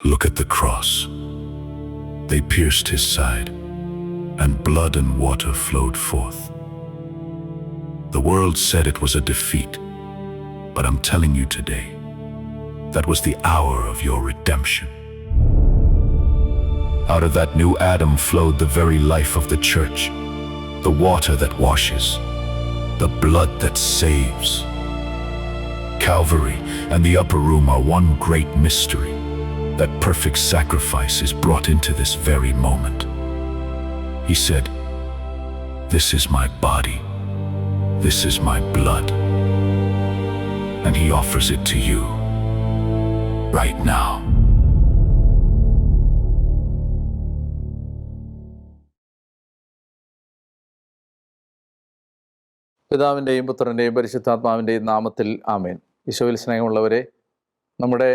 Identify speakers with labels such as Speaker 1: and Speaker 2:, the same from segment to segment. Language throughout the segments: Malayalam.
Speaker 1: Look at the cross. They pierced his side, and blood and water flowed forth. The world said it was a defeat, but I'm telling you today, that was the hour of your redemption. Out of that new Adam flowed the very life of the church, the water that washes, the blood that saves. Calvary and the upper room are one great mystery. That perfect sacrifice is brought into this very moment. He said, "This is my body, this is my blood," and he offers it to you right now.
Speaker 2: പിതാവിൻ്റെയും പുത്രൻ്റെയും പരിശുദ്ധാത്മാവിൻ്റെയും നാമത്തിൽ ആമേൻ. ഈശോയിൽ സ്നേഹമുള്ളവരെ, നമ്മുടെ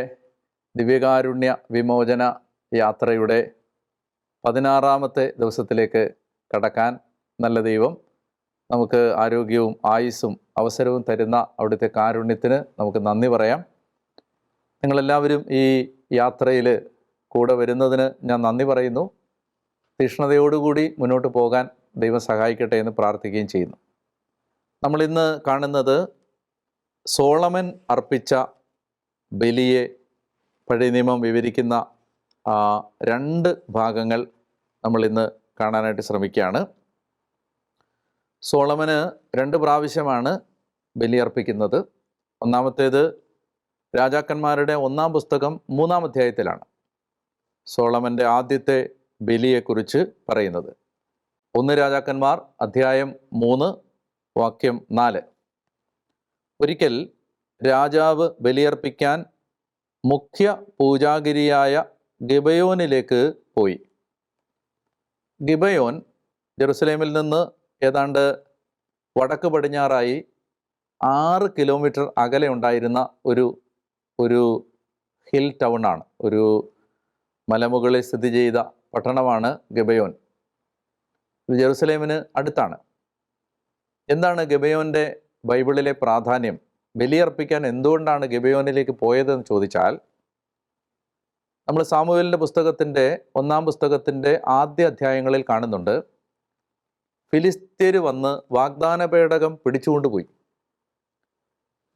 Speaker 2: ദിവ്യകാരുണ്യ വിമോചന യാത്രയുടെ 16-ാമത്തെ ദിവസത്തിലേക്ക് കടക്കാൻ നല്ല ദൈവം നമുക്ക് ആരോഗ്യവും ആയുസ്സും അവസരവും തരുന്ന അവിടുത്തെ കാരുണ്യത്തിന് നമുക്ക് നന്ദി പറയാം. നിങ്ങളെല്ലാവരും ഈ യാത്രയിൽ കൂടെ വരുന്നതിന് ഞാൻ നന്ദി പറയുന്നു. തീക്ഷ്ണതയോടുകൂടി മുന്നോട്ട് പോകാൻ ദൈവം സഹായിക്കട്ടെ എന്ന് പ്രാർത്ഥിക്കുകയും ചെയ്യുന്നു. നമ്മളിന്ന് കാണുന്നത് സോളമൻ അർപ്പിച്ച ബലിയെ പഴയ നിയമം വിവരിക്കുന്ന 2 ഭാഗങ്ങൾ നമ്മളിന്ന് കാണാനായിട്ട് ശ്രമിക്കുകയാണ്. സോളമന് 2 പ്രാവശ്യമാണ് ബലി അർപ്പിക്കുന്നത്. ഒന്നാമത്തേത് രാജാക്കന്മാരുടെ 1-ാം പുസ്തകം 3-ാം അധ്യായത്തിലാണ് സോളമൻ്റെ ആദ്യത്തെ ബലിയെക്കുറിച്ച് പറയുന്നത്. 1 രാജാക്കന്മാർ അധ്യായം 3 വാക്യം 4. ഒരിക്കൽ രാജാവ് ബലിയർപ്പിക്കാൻ മുഖ്യ പൂജാഗിരിയായ ഗിബയോനിലേക്ക് പോയി. ഗിബയോൻ ജെറുസലേമിൽ നിന്ന് ഏതാണ്ട് വടക്ക് പടിഞ്ഞാറായി 6 കിലോമീറ്റർ അകലെ ഉണ്ടായിരുന്ന ഒരു ഹിൽ ടൗണാണ്, ഒരു മലമുകളിൽ സ്ഥിതി ചെയ്ത പട്ടണമാണ് ഗിബയോൻ. ഇത് ജെറുസലേമിന് അടുത്താണ്. എന്താണ് ഗിബയോൻ്റെ ബൈബിളിലെ പ്രാധാന്യം? ബലിയർപ്പിക്കാൻ എന്തുകൊണ്ടാണ് ഗിബയോനിലേക്ക് പോയതെന്ന് ചോദിച്ചാൽ, നമ്മൾ സാമുവേലിൻ്റെ പുസ്തകത്തിൻ്റെ 1-ാം പുസ്തകത്തിൻ്റെ ആദ്യ അധ്യായങ്ങളിൽ കാണുന്നുണ്ട്, ഫിലിസ്ത്യർ വന്ന് വാഗ്ദാന പേടകം പിടിച്ചുകൊണ്ടുപോയി.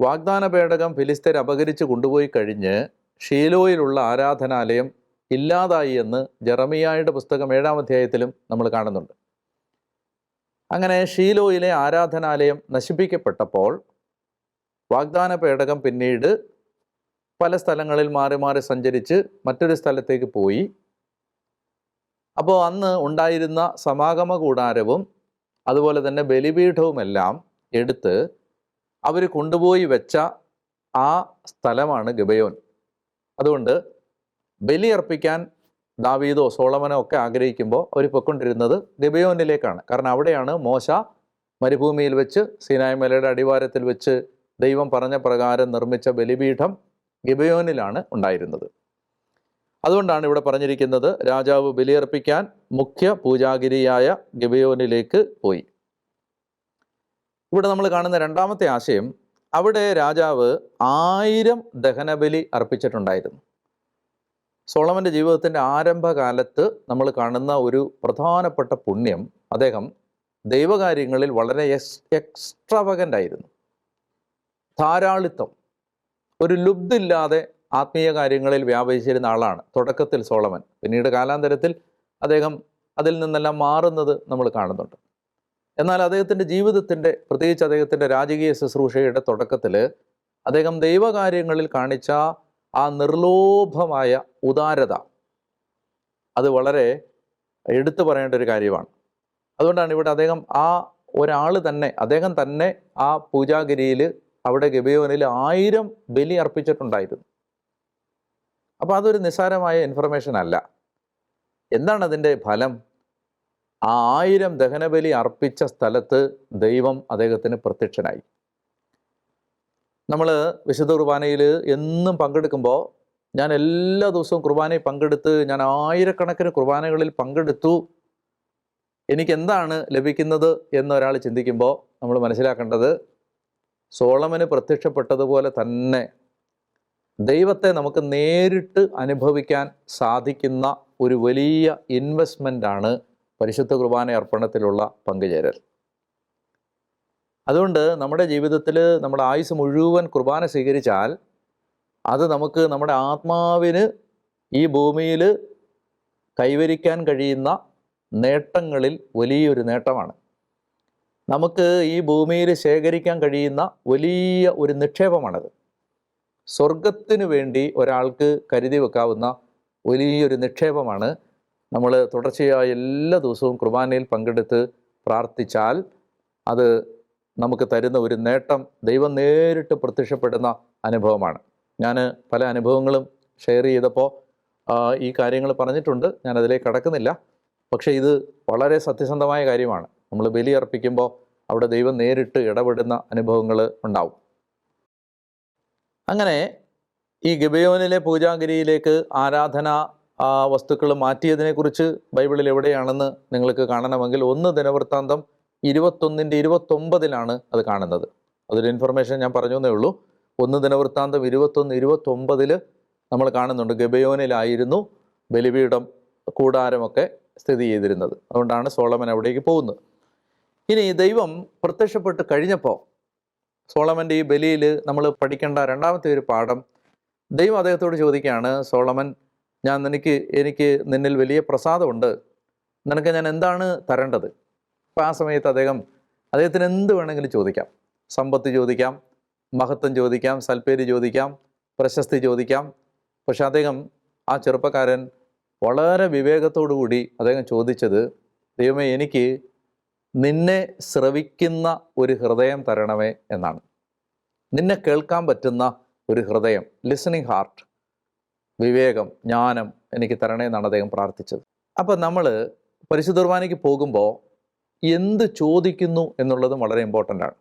Speaker 2: വാഗ്ദാന പേടകം ഫിലിസ്ത്യർ അപഹരിച്ച് കൊണ്ടുപോയി കഴിഞ്ഞ് ഷീലോയിലുള്ള ആരാധനാലയം ഇല്ലാതായി എന്ന് ജെറമിയായുടെ പുസ്തകം 7-ാം അധ്യായത്തിലും നമ്മൾ കാണുന്നുണ്ട്. അങ്ങനെ ഷീലോയിലെ ആരാധനാലയം നശിപ്പിക്കപ്പെട്ടപ്പോൾ വാഗ്ദാന പേടകം പിന്നീട് പല സ്ഥലങ്ങളിൽ മാറി മാറി സഞ്ചരിച്ച് മറ്റൊരു സ്ഥലത്തേക്ക് പോയി. അപ്പോൾ അന്ന് ഉണ്ടായിരുന്ന സമാഗമ കൂടാരവും അതുപോലെ തന്നെ ബലിപീഠവുമെല്ലാം എടുത്ത് അവർ കൊണ്ടുപോയി വെച്ച ആ സ്ഥലമാണ് ഗിബയോൻ. അതുകൊണ്ട് ബലിയർപ്പിക്കാൻ ദാവീദോ സോളമനോ ഒക്കെ ആഗ്രഹിക്കുമ്പോൾ അവർ പൊയ്ക്കൊണ്ടിരുന്നത് ഗിബയോനിലേക്കാണ്. കാരണം അവിടെയാണ് മോശ മരുഭൂമിയിൽ വെച്ച് സീനായ് മലയുടെ അടിവാരത്തിൽ വെച്ച് ദൈവം പറഞ്ഞ പ്രകാരം നിർമ്മിച്ച ബലിപീഠം ഗിബയോനിലാണ് ഉണ്ടായിരുന്നത്. അതുകൊണ്ടാണ് ഇവിടെ പറഞ്ഞിരിക്കുന്നത്, രാജാവ് ബലിയർപ്പിക്കാൻ മുഖ്യ പൂജാഗിരിയായ ഗിബയോനിലേക്ക് പോയി. ഇവിടെ നമ്മൾ കാണുന്ന 2-ാമത്തെ ആശയം, അവിടെ രാജാവ് 1000 ദഹനബലി അർപ്പിച്ചിട്ടുണ്ടായിരുന്നു. സോളമൻ്റെ ജീവിതത്തിൻ്റെ ആരംഭകാലത്ത് നമ്മൾ കാണുന്ന ഒരു പ്രധാനപ്പെട്ട പുണ്യം, അദ്ദേഹം ദൈവകാര്യങ്ങളിൽ വളരെ എക്സ്ട്രാവഗൻ്റ് ആയിരുന്നു. ധാരാളിത്തം, ഒരു ലുബ്ധില്ലാതെ ആത്മീയ കാര്യങ്ങളിൽ വ്യാപരിച്ചിരുന്ന ആളാണ് തുടക്കത്തിൽ സോളമൻ. പിന്നീട് കാലാന്തരത്തിൽ അദ്ദേഹം അതിൽ നിന്നെല്ലാം മാറുന്നത് നമ്മൾ കാണുന്നുണ്ട്. എന്നാൽ അദ്ദേഹത്തിൻ്റെ ജീവിതത്തിൻ്റെ, പ്രത്യേകിച്ച് അദ്ദേഹത്തിൻ്റെ രാജകീയ ശുശ്രൂഷയുടെ തുടക്കത്തിൽ അദ്ദേഹം ദൈവകാര്യങ്ങളിൽ കാണിച്ച ആ നിർലോഭമായ ഉദാരത, അത് വളരെ എടുത്തു പറയേണ്ട ഒരു കാര്യമാണ്. അതുകൊണ്ടാണ് ഇവിടെ അദ്ദേഹം അദ്ദേഹം തന്നെ ആ പൂജാഗിരിയിൽ അവിടെ ഗിബയോനിൽ 1000 ബലി അർപ്പിച്ചിട്ടുണ്ടായിരുന്നു. അപ്പോൾ അതൊരു നിസ്സാരമായ ഇൻഫർമേഷൻ അല്ല. എന്താണ് അതിൻ്റെ ഫലം? ആ 1000 ദഹനബലി അർപ്പിച്ച സ്ഥലത്ത് ദൈവം അദ്ദേഹത്തിന് പ്രത്യക്ഷനായി. നമ്മൾ വിശുദ്ധ കുർബാനയിൽ എന്നും പങ്കെടുക്കുമ്പോൾ, ഞാൻ എല്ലാ ദിവസവും കുർബാനയിൽ പങ്കെടുത്ത്, ഞാൻ 1000കണക്കിന് കുർബാനകളിൽ പങ്കെടുത്തു, എനിക്കെന്താണ് ലഭിക്കുന്നത് എന്നൊരാൾ ചിന്തിക്കുമ്പോൾ നമ്മൾ മനസ്സിലാക്കേണ്ടത്, സോളമന് പ്രത്യക്ഷപ്പെട്ടതുപോലെ തന്നെ ദൈവത്തെ നമുക്ക് നേരിട്ട് അനുഭവിക്കാൻ സാധിക്കുന്ന ഒരു വലിയ ഇൻവെസ്റ്റ്മെൻ്റാണ് പരിശുദ്ധ കുർബാന അർപ്പണത്തിലുള്ള പങ്കുചേരൽ. അതുകൊണ്ട് നമ്മുടെ ജീവിതത്തിൽ നമ്മുടെ ആയുസ് മുഴുവൻ കുർബാന സ്വീകരിച്ചാൽ അത് നമുക്ക് നമ്മുടെ ആത്മാവിന് ഈ ഭൂമിയിൽ കൈവരിക്കാൻ കഴിയുന്ന നേട്ടങ്ങളിൽ വലിയൊരു നേട്ടമാണ്. നമുക്ക് ഈ ഭൂമിയിൽ ശേഖരിക്കാൻ കഴിയുന്ന വലിയ ഒരു നിക്ഷേപമാണത്. സ്വർഗത്തിനു വേണ്ടി ഒരാൾക്ക് കരുതി വെക്കാവുന്ന വലിയൊരു നിക്ഷേപമാണ്. നമ്മൾ തുടർച്ചയായി എല്ലാ ദിവസവും കുർബാനയിൽ പങ്കെടുത്ത് പ്രാർത്ഥിച്ചാൽ അത് നമുക്ക് തരുന്ന ഒരു നേട്ടം ദൈവം നേരിട്ട് പ്രത്യക്ഷപ്പെടുന്ന അനുഭവമാണ്. ഞാൻ പല അനുഭവങ്ങളും ഷെയർ ചെയ്തപ്പോൾ ഈ കാര്യങ്ങൾ പറഞ്ഞിട്ടുണ്ട്, ഞാനതിലേക്ക് കടക്കുന്നില്ല. പക്ഷേ ഇത് വളരെ സത്യസന്ധമായ കാര്യമാണ്. നമ്മൾ ബലി അർപ്പിക്കുമ്പോൾ അവിടെ ദൈവം നേരിട്ട് ഇടപെടുന്ന അനുഭവങ്ങൾ ഉണ്ടാവും. അങ്ങനെ ഈ ഗിബെയോനിലെ പൂജാഗിരിയിലേക്ക് ആരാധന വസ്തുക്കൾ മാറ്റിയതിനെക്കുറിച്ച് ബൈബിളിൽ എവിടെയാണെന്ന് നിങ്ങൾക്ക് കാണണമെങ്കിൽ 1 ദിനവൃത്താന്തം 21:29 അത് കാണുന്നത്. അതൊരു ഇൻഫർമേഷൻ ഞാൻ പറഞ്ഞു എന്നേ ഉള്ളൂ. 1 ദിനവൃത്താന്തം 21:29 നമ്മൾ കാണുന്നുണ്ട് ഗിബെയോനിലായിരുന്നു ബലിപീഠം കൂടാരമൊക്കെ സ്ഥിതി ചെയ്തിരുന്നത്. അതുകൊണ്ടാണ് സോളമൻ അവിടേക്ക് പോകുന്നത്. ഇനി ദൈവം പ്രത്യക്ഷപ്പെട്ട് കഴിഞ്ഞപ്പോൾ സോളമൻ്റെ ഈ ബലിയിൽ നമ്മൾ പഠിക്കേണ്ട രണ്ടാമത്തെ ഒരു പാഠം, ദൈവം അദ്ദേഹത്തോട് ചോദിക്കുകയാണ്, സോളമൻ, എനിക്ക് നിന്നിൽ വലിയ പ്രസാദമുണ്ട്, നിനക്ക് ഞാൻ എന്താണ് തരേണ്ടത്? അപ്പോൾ ആ സമയത്ത് അദ്ദേഹത്തിന് എന്ത് വേണമെങ്കിലും ചോദിക്കാം. സമ്പത്ത് ചോദിക്കാം, മഹത്വം ചോദിക്കാം, സൽപ്പേര് ചോദിക്കാം, പ്രശസ്തി ചോദിക്കാം. പക്ഷെ ആ ചെറുപ്പക്കാരൻ വളരെ വിവേകത്തോടു കൂടി അദ്ദേഹം ചോദിച്ചത്, ദൈവമേ, എനിക്ക് നിന്നെ ശ്രവിക്കുന്ന ഒരു ഹൃദയം തരണമേ എന്നാണ്. നിന്നെ കേൾക്കാൻ പറ്റുന്ന ഒരു ഹൃദയം, ലിസണിങ് ഹാർട്ട്, വിവേകം, ജ്ഞാനം എനിക്ക് തരണേ എന്നാണ് അദ്ദേഹം പ്രാർത്ഥിച്ചത്. അപ്പം നമ്മൾ പരിശുദ്ധ കുർബാനയ്ക്ക് പോകുമ്പോൾ എന്ത് ചോദിക്കുന്നു എന്നുള്ളതും വളരെ ഇമ്പോർട്ടൻ്റ് ആണ്.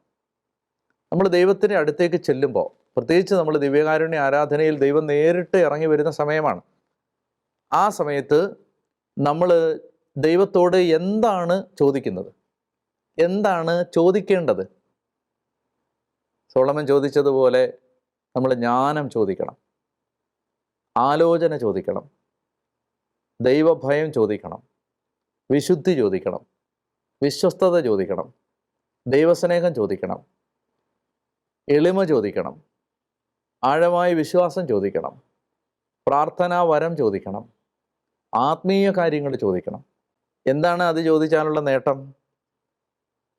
Speaker 2: നമ്മൾ ദൈവത്തിൻ്റെ അടുത്തേക്ക് ചെല്ലുമ്പോൾ, പ്രത്യേകിച്ച് നമ്മൾ ദിവ്യകാരുണ്യ ആരാധനയിൽ ദൈവം നേരിട്ട് ഇറങ്ങി വരുന്ന സമയമാണ്. ആ സമയത്ത് നമ്മൾ ദൈവത്തോട് എന്താണ് ചോദിക്കുന്നത്, എന്താണ് ചോദിക്കേണ്ടത്? സോളമൻ ചോദിച്ചതുപോലെ നമ്മൾ ജ്ഞാനം ചോദിക്കണം, ആലോചന ചോദിക്കണം, ദൈവഭയം ചോദിക്കണം, വിശുദ്ധി ചോദിക്കണം, വിശ്വസ്തത ചോദിക്കണം, ദൈവസ്നേഹം ചോദിക്കണം, എളിമ ചോദിക്കണം, ആഴമായ വിശ്വാസം ചോദിക്കണം, പ്രാർത്ഥനാ വരം ചോദിക്കണം, ആത്മീയ കാര്യങ്ങൾ ചോദിക്കണം. എന്താണ് അത് ചോദിച്ചാലുള്ള നേട്ടം?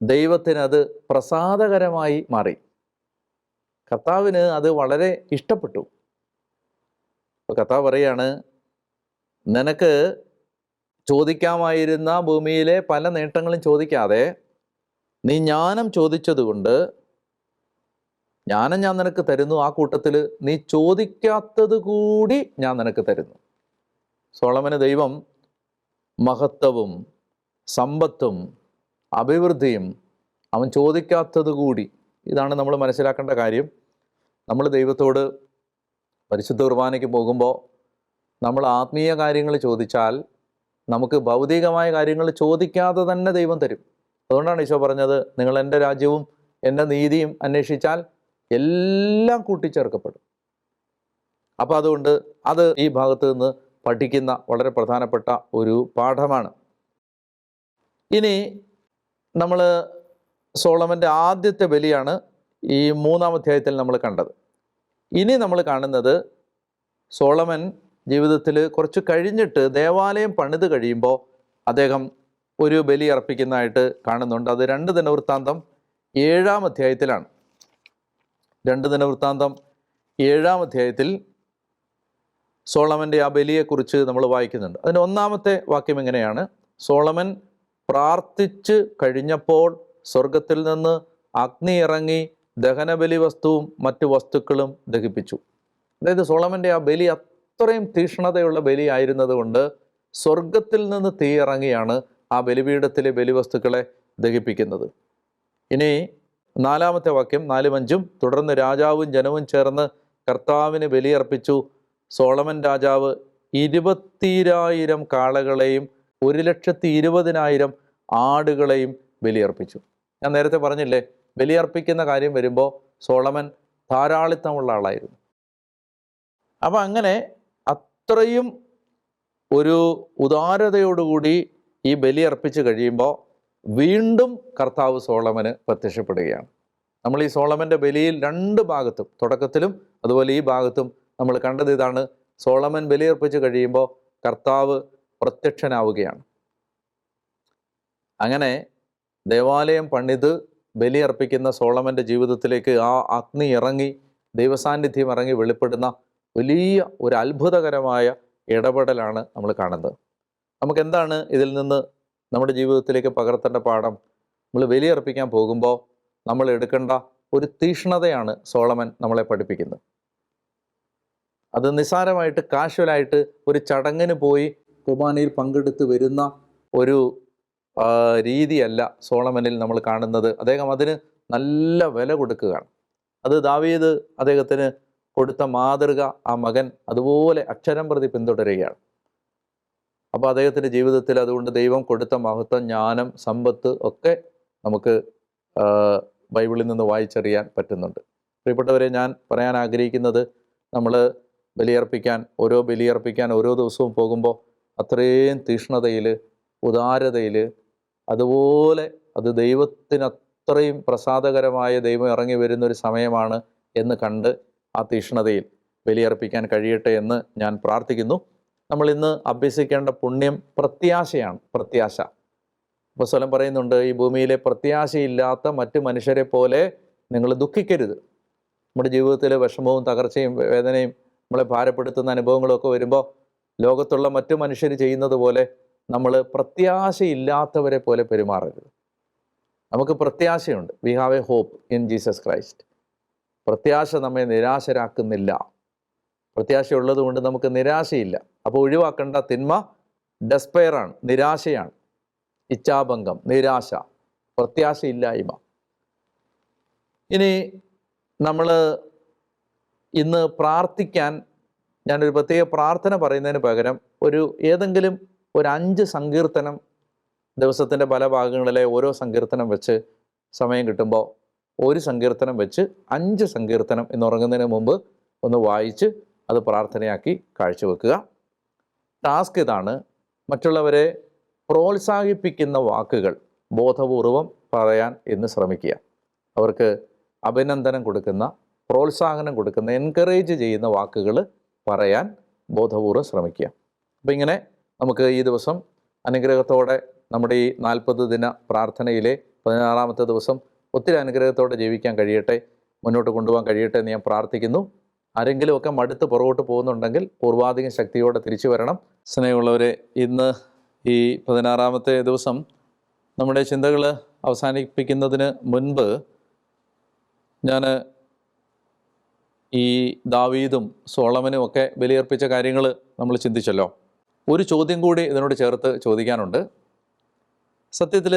Speaker 2: ദൈവത്തിന് അത് പ്രസാദകരമായി മാറി. കർത്താവിന് അത് വളരെ ഇഷ്ടപ്പെട്ടു. അപ്പോൾ കർത്താവ് പറയാണ്, നിനക്ക് ചോദിക്കാമായിരുന്ന ഭൂമിയിലെ പല നേട്ടങ്ങളും ചോദിക്കാതെ നീ ജ്ഞാനം ചോദിച്ചതുകൊണ്ട് ജ്ഞാനം ഞാൻ നിനക്ക് തരുന്നു. ആ കൂട്ടത്തിൽ നീ ചോദിക്കാത്തത് കൂടി ഞാൻ നിനക്ക് തരുന്നു. സോളമന് ദൈവം മഹത്വവും സമ്പത്തും അഭിവൃദ്ധിയും അവൻ ചോദിക്കാത്തത് കൂടി. ഇതാണ് നമ്മൾ മനസ്സിലാക്കേണ്ട കാര്യം. നമ്മൾ ദൈവത്തോട് പരിശുദ്ധ കുർബാനയ്ക്ക് പോകുമ്പോൾ നമ്മൾ ആത്മീയ കാര്യങ്ങൾ ചോദിച്ചാൽ നമുക്ക് ഭൗതികമായ കാര്യങ്ങൾ ചോദിക്കാതെ തന്നെ ദൈവം തരും. അതുകൊണ്ടാണ് ഈശോ പറഞ്ഞത്, നിങ്ങൾ എൻ്റെ രാജ്യവും എൻ്റെ നീതിയും അന്വേഷിച്ചാൽ എല്ലാം കൂട്ടിച്ചേർക്കപ്പെടും. അപ്പോൾ അതുകൊണ്ട് അത് ഈ ഭാഗത്ത് നിന്ന് പഠിക്കുന്ന വളരെ പ്രധാനപ്പെട്ട ഒരു പാഠമാണ്. ഇനി നമ്മൾ സോളമൻ്റെ ആദ്യത്തെ ബലിയാണ് ഈ 3-ാം അധ്യായത്തിൽ നമ്മൾ കണ്ടത്. ഇനി നമ്മൾ കാണുന്നത് സോളമൻ ജീവിതത്തിൽ കുറച്ച് കഴിഞ്ഞിട്ട് ദേവാലയം പണിത് കഴിയുമ്പോൾ അദ്ദേഹം ഒരു ബലി അർപ്പിക്കുന്നതായിട്ട് കാണുന്നുണ്ട്. അത് 2 ദിനവൃത്താന്തം 7-ാം അധ്യായത്തിലാണ്. 2 ദിനവൃത്താന്തം 7-ാം അധ്യായത്തിൽ സോളമൻ്റെ ആ ബലിയെക്കുറിച്ച് നമ്മൾ വായിക്കുന്നുണ്ട്. അതിൻ്റെ 1-ാമത്തെ വാക്യം ഇങ്ങനെയാണ്: സോളമൻ പ്രാർത്ഥിച്ച് കഴിഞ്ഞപ്പോൾ സ്വർഗത്തിൽ നിന്ന് അഗ്നി ഇറങ്ങി ദഹനബലി വസ്തുവും മറ്റു വസ്തുക്കളും ദഹിപ്പിച്ചു. അതായത് സോളമൻ്റെ ആ ബലി അത്രയും തീക്ഷ്ണതയുള്ള ബലി ആയിരുന്നത് കൊണ്ട് സ്വർഗത്തിൽ നിന്ന് തീ ഇറങ്ങിയാണ് ആ ബലിപീഠത്തിലെ ബലിവസ്തുക്കളെ ദഹിപ്പിക്കുന്നത്. ഇനി 4-ാമത്തെ വാക്യം 4-5 തുടർന്ന് രാജാവും ജനവും ചേർന്ന് കർത്താവിന് ബലിയർപ്പിച്ചു. സോളമൻ രാജാവ് 20,000 കാളകളെയും 1,20,000 ആടുകളെയും ബലിയർപ്പിച്ചു. ഞാൻ നേരത്തെ പറഞ്ഞില്ലേ, ബലിയർപ്പിക്കുന്ന കാര്യം വരുമ്പോൾ സോളമൻ ധാരാളിത്തമുള്ള ആളായിരുന്നു. അപ്പം അങ്ങനെ അത്രയും ഒരു ഉദാരതയോടുകൂടി ഈ ബലി അർപ്പിച്ച് കഴിയുമ്പോൾ വീണ്ടും കർത്താവ് സോളമന് പ്രത്യക്ഷപ്പെടുകയാണ്. നമ്മൾ ഈ സോളമൻ്റെ ബലിയിൽ രണ്ട് ഭാഗത്തും, തുടക്കത്തിലും അതുപോലെ ഈ ഭാഗത്തും നമ്മൾ കണ്ടത് ഇതാണ്. സോളമൻ ബലിയർപ്പിച്ച് കഴിയുമ്പോൾ കർത്താവ് പ്രത്യക്ഷനാവുകയാണ്. അങ്ങനെ ദേവാലയം പണിത് ബലിയർപ്പിക്കുന്ന സോളമൻ്റെ ജീവിതത്തിലേക്ക് ആ അഗ്നി ഇറങ്ങി, ദൈവസാന്നിധ്യം ഇറങ്ങി വെളിപ്പെടുന്ന വലിയ ഒരു അത്ഭുതകരമായ ഇടപെടലാണ് നമ്മൾ കാണുന്നത്. നമുക്കെന്താണ് ഇതിൽ നിന്ന് നമ്മുടെ ജീവിതത്തിലേക്ക് പകർത്തേണ്ട പാഠം? നമ്മൾ ബലിയർപ്പിക്കാൻ പോകുമ്പോൾ നമ്മൾ എടുക്കേണ്ട ഒരു തീക്ഷ്ണതയാണ് സോളമൻ നമ്മളെ പഠിപ്പിക്കുന്നത്. അത് നിസ്സാരമായിട്ട് കാഷ്വലായിട്ട് ഒരു ചടങ്ങിന് പോയി കുർബാനയിൽ പങ്കെടുത്ത് വരുന്ന ഒരു രീതിയല്ല സോളമനിൽ നമ്മൾ കാണുന്നത്. അദ്ദേഹം അതിന് നല്ല വില കൊടുക്കുകയാണ്. അത് ദാവീദ് അദ്ദേഹത്തിന് കൊടുത്ത മാതൃക ആ മകൻ അതുപോലെ അക്ഷരം പ്രതി പിന്തുടരുകയാണ്. അപ്പോൾ അദ്ദേഹത്തിൻ്റെ ജീവിതത്തിൽ അതുകൊണ്ട് ദൈവം കൊടുത്ത മഹത്വം, ജ്ഞാനം, സമ്പത്ത് ഒക്കെ നമുക്ക് ബൈബിളിൽ നിന്ന് വായിച്ചറിയാൻ പറ്റുന്നുണ്ട്. പ്രിയപ്പെട്ടവരെ, ഞാൻ പറയാൻ ആഗ്രഹിക്കുന്നത്, നമ്മൾ ബലിയർപ്പിക്കാൻ ഓരോ ദിവസവും പോകുമ്പോൾ അത്രയും തീക്ഷ്ണതയിൽ, ഉദാരതയിൽ, അതുപോലെ അത് ദൈവത്തിന് അത്രയും പ്രസാദകരമായ ദൈവം ഇറങ്ങി വരുന്നൊരു സമയമാണ് എന്ന് കണ്ട് ആ തീക്ഷ്ണതയിൽ ബലിയർപ്പിക്കാൻ കഴിയട്ടെ എന്ന് ഞാൻ പ്രാർത്ഥിക്കുന്നു. നമ്മൾ ഇന്ന് അഭ്യസിക്കേണ്ട പുണ്യം പ്രത്യാശയാണ്. പ്രത്യാശ. അപ്പോസ്തലൻ പറയുന്നുണ്ട്, ഈ ഭൂമിയിലെ പ്രത്യാശയില്ലാത്ത മറ്റു മനുഷ്യരെ പോലെ നിങ്ങൾ ദുഃഖിക്കരുത്. നമ്മുടെ ജീവിതത്തിൽ വിഷമവും തകർച്ചയും വേദനയും നമ്മളെ ഭാരപ്പെടുത്തുന്ന അനുഭവങ്ങളൊക്കെ വരുമ്പോൾ ലോകത്തുള്ള മറ്റു മനുഷ്യർ ചെയ്യുന്നത് പോലെ നമ്മൾ പ്രത്യാശയില്ലാത്തവരെ പോലെ പെരുമാറരുത്. നമുക്ക് പ്രത്യാശയുണ്ട്. We have a hope in Jesus Christ. പ്രത്യാശ നമ്മെ നിരാശരാക്കുന്നില്ല. പ്രത്യാശയുള്ളത് കൊണ്ട് നമുക്ക് നിരാശയില്ല. അപ്പോൾ ഒഴിവാക്കേണ്ട തിന്മ ഡെസ്പയറാണ്, നിരാശയാണ്. ഇച്ഛാഭംഗം, നിരാശ, പ്രത്യാശയില്ലായ്മ. ഇനി നമ്മൾ ഇന്ന് പ്രാർത്ഥിക്കാൻ, ഞാനൊരു പ്രത്യേക പ്രാർത്ഥന പറയുന്നതിന് പകരം ഏതെങ്കിലും ഒരു 5 സങ്കീർത്തനം ദിവസത്തിൻ്റെ പല ഭാഗങ്ങളിലെ ഓരോ സങ്കീർത്തനം വെച്ച് സമയം കിട്ടുമ്പോൾ ഒരു സങ്കീർത്തനം വെച്ച് 5 സങ്കീർത്തനം ഇന്ന് ഉറങ്ങുന്നതിന് മുമ്പ് ഒന്ന് വായിച്ച് അത് പ്രാർത്ഥനയാക്കി കാഴ്ചവെക്കുക. ടാസ്ക് ഇതാണ്: മറ്റുള്ളവരെ പ്രോത്സാഹിപ്പിക്കുന്ന വാക്കുകൾ ബോധപൂർവം പറയാൻ ഇന്ന് ശ്രമിക്കുക. അവർക്ക് അഭിനന്ദനം കൊടുക്കുന്ന, പ്രോത്സാഹനം കൊടുക്കുന്ന, എൻകറേജ് ചെയ്യുന്ന വാക്കുകൾ പറയാൻ ബോധപൂർവം ശ്രമിക്കുക. അപ്പം ഇങ്ങനെ നമുക്ക് ഈ ദിവസം അനുഗ്രഹത്തോടെ നമ്മുടെ ഈ 40 ദിന പ്രാർത്ഥനയിലെ 16-ാമത്തെ ദിവസം ഒത്തിരി അനുഗ്രഹത്തോടെ ജീവിക്കാൻ കഴിയട്ടെ, മുന്നോട്ട് കൊണ്ടുപോകാൻ കഴിയട്ടെ എന്ന് ഞാൻ പ്രാർത്ഥിക്കുന്നു. ആരെങ്കിലുമൊക്കെ മടുത്ത് പുറകോട്ട് പോകുന്നുണ്ടെങ്കിൽ പൂർവാധികം ശക്തിയോടെ തിരിച്ചു വരണം. സ്നേഹമുള്ളവരെ, ഇന്ന് ഈ 16-ാമത്തെ ദിവസം നമ്മുടെ ചിന്തകൾ അവസാനിപ്പിക്കുന്നതിന് മുൻപ് ഞാൻ ഈ ദാവീദും സോളമനും ഒക്കെ ബലിയർപ്പിച്ച കാര്യങ്ങൾ നമ്മൾ ചിന്തിച്ചല്ലോ. ഒരു ചോദ്യം കൂടി ഇതിനോട് ചേർത്ത് ചോദിക്കാനുണ്ട്. സത്യത്തിൽ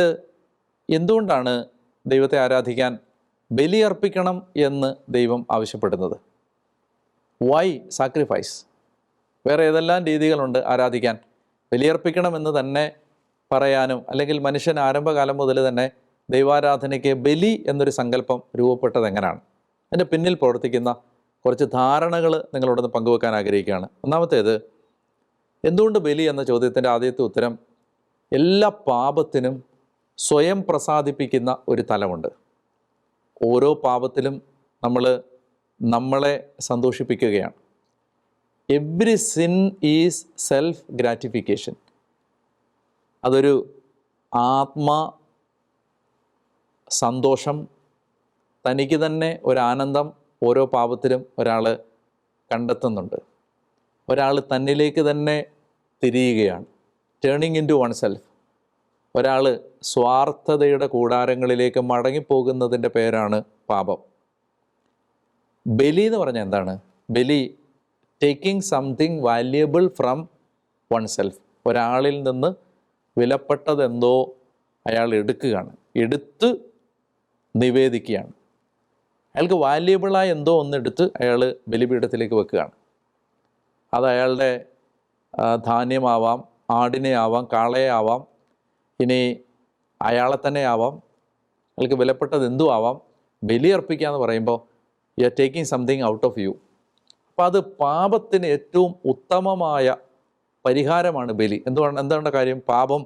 Speaker 2: എന്തുകൊണ്ടാണ് ദൈവത്തെ ആരാധിക്കാൻ ബലിയർപ്പിക്കണം എന്ന് ദൈവം ആവശ്യപ്പെടുന്നത്? Why sacrifice? വേറെ ഏതെല്ലാം രീതികളുണ്ട് ആരാധിക്കാൻ. ബലിയർപ്പിക്കണമെന്ന് തന്നെ പറയാനും, അല്ലെങ്കിൽ മനുഷ്യൻ ആരംഭകാലം മുതൽ തന്നെ ദൈവാരാധനയ്ക്ക് ബലി എന്നൊരു സങ്കല്പം രൂപപ്പെട്ടത് എങ്ങനെയാണ്? അതിൻ്റെ പിന്നിൽ പ്രവർത്തിക്കുന്ന കുറച്ച് ധാരണകൾ നിങ്ങളോടൊന്ന് പങ്കുവെക്കാൻ ആഗ്രഹിക്കുകയാണ്. ഒന്നാമത്തേത്, എന്തുകൊണ്ട് ബലി എന്ന ചോദ്യത്തിൻ്റെ ആദ്യത്തെ ഉത്തരം, എല്ലാ പാപത്തിനും സ്വയം പ്രസാദിപ്പിക്കുന്ന ഒരു തലമുണ്ട്. ഓരോ പാപത്തിലും നമ്മളെ സന്തോഷിപ്പിക്കുകയാണ്. Every sin is self gratification. അതൊരു സന്തോഷം, തനിക്ക് തന്നെ ഒരാനന്ദം ഓരോ പാപത്തിലും ഒരാൾ കണ്ടെത്തുന്നുണ്ട്. ഒരാൾ തന്നിലേക്ക് തന്നെ തിരിയുകയാണ്. Turning into oneself. ഒരാൾ സ്വാർത്ഥതയുടെ കൂടാരങ്ങളിലേക്ക് മടങ്ങിപ്പോകുന്നതിൻ്റെ പേരാണ് പാപം. ബലി എന്ന് പറഞ്ഞാൽ എന്താണ്? ബലി taking something valuable from one self. ഒരാളിൽ നിന്ന് വിലപ്പെട്ടതെന്തോ അയാൾ എടുക്കുകയാണ്, എടുത്ത് നിവേദിക്കുകയാണ്. അയാൾക്ക് വാല്യുബിളായ എന്തോ ഒന്നെടുത്ത് അയാൾ ബലിപീഠത്തിലേക്ക് വെക്കുകയാണ്. അത് അയാളുടെ ധാന്യമാവാം, ആടിനെ ആവാം, കാളയെ ആവാം, ഇനി അയാളെ തന്നെ ആവാം, അയാൾക്ക് വിലപ്പെട്ടത് എന്തും ആവാം. ബലി അർപ്പിക്കുക എന്ന് പറയുമ്പോൾ you are taking something out of you. അപ്പം അത് പാപത്തിന് ഏറ്റവും ഉത്തമമായ പരിഹാരമാണ് ബലി. എന്താണ് കാര്യം? പാപം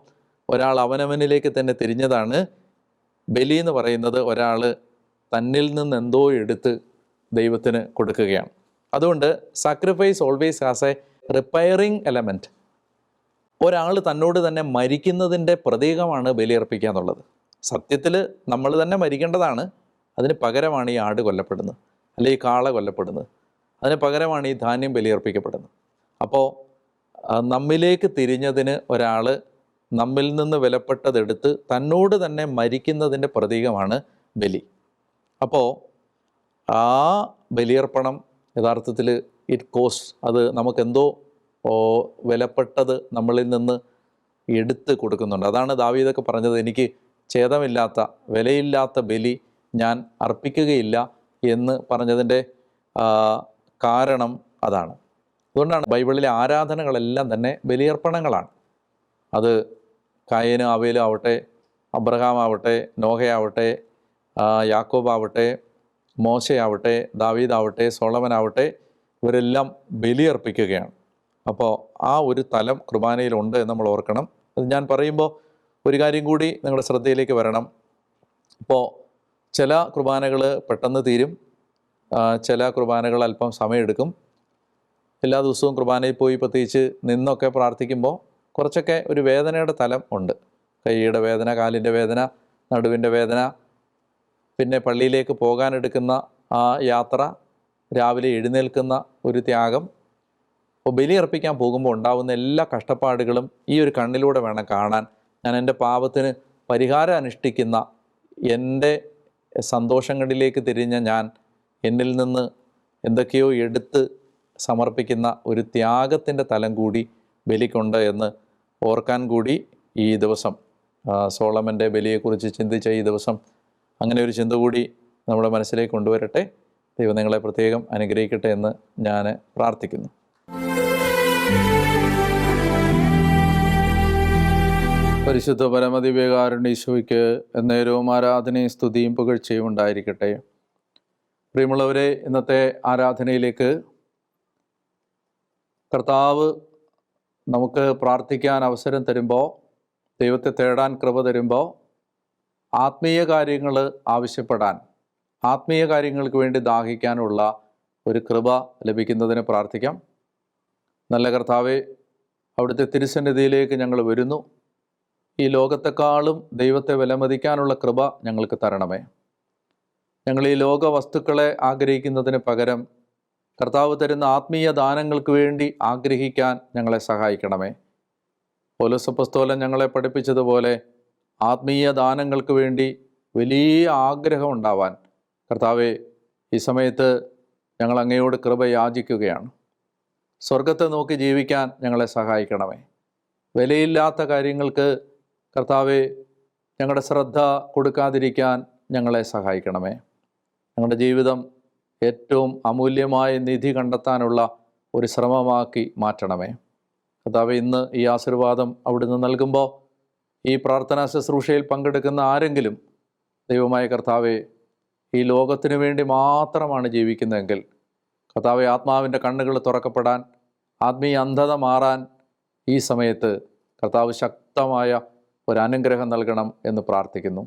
Speaker 2: ഒരാൾ അവനവനിലേക്ക് തന്നെ തിരിഞ്ഞതാണ്. ബലി എന്ന് പറയുന്നത് ഒരാൾ തന്നിൽ നിന്ന് എന്തോ എടുത്ത് ദൈവത്തിന് കൊടുക്കുകയാണ്. അതുകൊണ്ട് sacrifice always has A repairing element. ഒരാൾ തന്നോട് തന്നെ മരിക്കുന്നതിൻ്റെ പ്രതീകമാണ് ബലിയർപ്പിക്കുക എന്നുള്ളത്. സത്യത്തിൽ നമ്മൾ തന്നെ മരിക്കേണ്ടതാണ്. അതിന് പകരമാണ് ഈ ആട് കൊല്ലപ്പെടുന്നത്, അല്ലെങ്കിൽ ഈ കാള കൊല്ലപ്പെടുന്നത്. അതിന് പകരമാണ് ഈ ധാന്യം ബലിയർപ്പിക്കപ്പെടുന്നത്. അപ്പോൾ നമ്മിലേക്ക് തിരിഞ്ഞതിന് ഒരാൾ നമ്മിൽ നിന്ന് വിലപ്പെട്ടതെടുത്ത് തന്നോട് തന്നെ മരിക്കുന്നതിൻ്റെ പ്രതീകമാണ് ബലി. അപ്പോൾ ആ ബലിയർപ്പണം യഥാർത്ഥത്തിൽ ഇറ്റ് കോസ്റ്റ്, അത് നമുക്കെന്തോ വിലപ്പെട്ടത് നമ്മളിൽ നിന്ന് എടുത്ത് കൊടുക്കുന്നുണ്ട്. അതാണ് ദാവീദൊക്കെ പറഞ്ഞത്, എനിക്ക് ഛേദമില്ലാത്ത വിലയില്ലാത്ത ബലി ഞാൻ അർപ്പിക്കുകയില്ല എന്ന് പറഞ്ഞതിൻ്റെ കാരണം അതാണ്. അതുകൊണ്ടാണ് ബൈബിളിലെ ആരാധനകളെല്ലാം തന്നെ ബലിയർപ്പണങ്ങളാണ്. അത് കായനും ആബേലും ആവട്ടെ, അബ്രഹാം ആവട്ടെ, നോഹയാവട്ടെ, യാക്കോബാവട്ടെ, മോശയാവട്ടെ, ദാവീദാവട്ടെ, സോളമനാവട്ടെ, ഇവരെല്ലാം ബലിയർപ്പിക്കുകയാണ്. അപ്പോൾ ആ ഒരു തലം കുർബാനയിലുണ്ട് എന്ന് നമ്മൾ ഓർക്കണം. അത് ഞാൻ പറയുമ്പോൾ ഒരു കാര്യം കൂടി നിങ്ങളുടെ ശ്രദ്ധയിലേക്ക് വരണം. ഇപ്പോൾ ചില കുർബാനകൾ പെട്ടെന്ന് തീരും, ചില കുർബാനകൾ അല്പം സമയമെടുക്കും. എല്ലാ ദിവസവും കുർബാനയിൽ പോയി പ്രത്യേകിച്ച് നിന്നൊക്കെ പ്രാർത്ഥിക്കുമ്പോൾ കുറച്ചൊക്കെ ഒരു വേദനയുടെ തലം ഉണ്ട്. കൈയുടെ വേദന, കാലിൻ്റെ വേദന, നടുവിൻ്റെ വേദന, പിന്നെ പള്ളിയിലേക്ക് പോകാനെടുക്കുന്ന ആ യാത്ര, രാവിലെ എഴുന്നേൽക്കുന്ന ഒരു ത്യാഗം. അപ്പോൾ ബലി അർപ്പിക്കാൻ പോകുമ്പോൾ ഉണ്ടാകുന്ന എല്ലാ കഷ്ടപ്പാടുകളും ഈ ഒരു കണ്ണിലൂടെ വേണം കാണാൻ. ഞാൻ എൻ്റെ പാപത്തിന് പരിഹാരം അനുഷ്ഠിക്കുന്ന, എൻ്റെ സന്തോഷങ്ങളിലേക്ക് തിരിഞ്ഞ ഞാൻ എന്നിൽ നിന്ന് എന്തൊക്കെയോ എടുത്ത് സമർപ്പിക്കുന്ന ഒരു ത്യാഗത്തിൻ്റെ തലം കൂടി ബലിക്കുണ്ട് എന്ന് ഓർക്കാൻ കൂടി ഈ ദിവസം, സോളമൻ്റെ ബലിയെക്കുറിച്ച് ചിന്തിച്ച ഈ ദിവസം, അങ്ങനെ ഒരു ചിന്ത കൂടി നമ്മുടെ മനസ്സിലേക്ക് കൊണ്ടുവരട്ടെ. ദൈവം നിങ്ങളെ പ്രത്യേകം അനുഗ്രഹിക്കട്ടെ എന്ന് ഞാൻ പ്രാർത്ഥിക്കുന്നു. പരിശുദ്ധ പരമദിവ്യകാരുണ്യ എന്നേരവും ആരാധനയും സ്തുതിയും പുകഴ്ചയും ഉണ്ടായിരിക്കട്ടെ. പ്രിയമുള്ളവരെ, ഇന്നത്തെ ആരാധനയിലേക്ക് കർത്താവ് നമുക്ക് പ്രാർത്ഥിക്കാൻ അവസരം തരുമ്പോൾ, ദൈവത്തെ തേടാൻ കൃപ തരുമ്പോൾ, ആത്മീയ കാര്യങ്ങൾ ആവശ്യപ്പെടാൻ, ആത്മീയ കാര്യങ്ങൾക്ക് വേണ്ടി ദാഹിക്കാനുള്ള ഒരു കൃപ ലഭിക്കുന്നതിന് പ്രാർത്ഥിക്കാം. നല്ല കർത്താവേ, അവിടുത്തെ തിരുസന്നിധിയിലേക്ക് ഞങ്ങൾ വരുന്നു. ഈ ലോകത്തെക്കാളും ദൈവത്തെ വിലമതിക്കാനുള്ള കൃപ ഞങ്ങൾക്ക് തരണമേ. ഞങ്ങൾ ഈ ലോക വസ്തുക്കളെ ആഗ്രഹിക്കുന്നതിന് പകരം കർത്താവ് തരുന്ന ആത്മീയ ദാനങ്ങൾക്ക് വേണ്ടി ആഗ്രഹിക്കാൻ ഞങ്ങളെ സഹായിക്കണമേ. പൗലോസ് അപ്പോസ്തലൻ ഞങ്ങളെ പഠിപ്പിച്ചതുപോലെ ആത്മീയ ദാനങ്ങൾക്ക് വേണ്ടി വലിയ ആഗ്രഹം ഉണ്ടാവാൻ കർത്താവെ, ഈ സമയത്ത് ഞങ്ങൾ അങ്ങയോട് കൃപ യാചിക്കുകയാണ്. സ്വർഗത്തെ നോക്കി ജീവിക്കാൻ ഞങ്ങളെ സഹായിക്കണമേ. വിലയില്ലാത്ത കാര്യങ്ങൾക്ക് കർത്താവെ, ഞങ്ങളുടെ ശ്രദ്ധ കൊടുക്കാതിരിക്കാൻ ഞങ്ങളെ സഹായിക്കണമേ. ഞങ്ങളുടെ ജീവിതം ഏറ്റവും അമൂല്യമായ നിധി കണ്ടെത്താനുള്ള ഒരു ശ്രമമാക്കി മാറ്റണമേ. കർത്താവെ, ഇന്ന് ഈ ആശീർവാദം അവിടുന്ന് നൽകുമ്പോൾ ഈ പ്രാർത്ഥനാ ശുശ്രൂഷയിൽ പങ്കെടുക്കുന്ന ആരെങ്കിലും ദൈവമായ കർത്താവെ ഈ ലോകത്തിനു വേണ്ടി മാത്രമാണ് ജീവിക്കുന്നതെങ്കിൽ, കർത്താവെ, ആത്മാവിൻ്റെ കണ്ണുകൾ തുറക്കപ്പെടാൻ, ആത്മീയ അന്ധത മാറാൻ ഈ സമയത്ത് കർത്താവ് ശക്തമായ ഒരു അനുഗ്രഹം നൽകണം എന്ന് പ്രാർത്ഥിക്കുന്നു.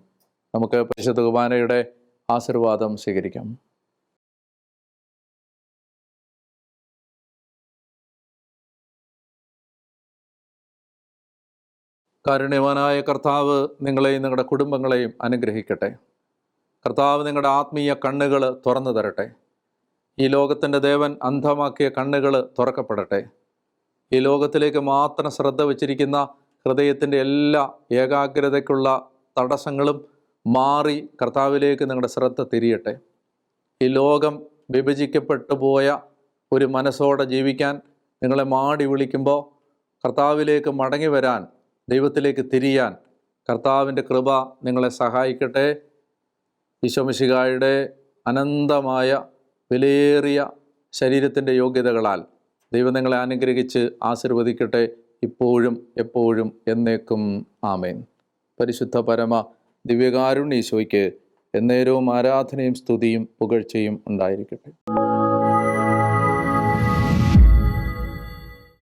Speaker 2: നമുക്ക് പരിശുദ്ധ കുർബാനയുടെ ആശീർവാദം സ്വീകരിക്കാം. കാരുണ്യവാനായ കർത്താവ് നിങ്ങളെയും നിങ്ങളുടെ കുടുംബങ്ങളെയും അനുഗ്രഹിക്കട്ടെ. കർത്താവ് നിങ്ങളുടെ ആത്മീയ കണ്ണുകൾ തുറന്നു തരട്ടെ. ഈ ലോകത്തിൻ്റെ ദേവൻ അന്ധമാക്കിയ കണ്ണുകൾ തുറക്കപ്പെടട്ടെ. ഈ ലോകത്തിലേക്ക് മാത്രം ശ്രദ്ധ വച്ചിരിക്കുന്ന ഹൃദയത്തിൻ്റെ എല്ലാ ഏകാഗ്രതയ്ക്കുള്ള തടസ്സങ്ങളും മാറി കർത്താവിലേക്ക് നിങ്ങളുടെ ശ്രദ്ധ തിരിയട്ടെ. ഈ ലോകം വിഭജിക്കപ്പെട്ടു പോയ ഒരു മനസ്സോടെ ജീവിക്കാൻ നിങ്ങളെ മാടി വിളിക്കുമ്പോൾ കർത്താവിലേക്ക് മടങ്ങി വരാൻ, ദൈവത്തിലേക്ക് തിരിയാൻ കർത്താവിൻ്റെ കൃപ നിങ്ങളെ സഹായിക്കട്ടെ. ഈശോ മിശിഹായുടെ അനന്തമായ വിലയേറിയ ശരീരത്തിൻ്റെ യോഗ്യതകളാൽ ദൈവം നിങ്ങളെ അനുഗ്രഹിച്ച് ആശീർവദിക്കട്ടെ, ഇപ്പോഴും എപ്പോഴും എന്നേക്കും. ആമേൻ. പരിശുദ്ധ പരമ ദിവ്യകാരുണ്യ ഈശോയ്ക്ക് എന്നേരവും ആരാധനയും സ്തുതിയും പുകഴ്ചയും ഉണ്ടായിരിക്കട്ടെ.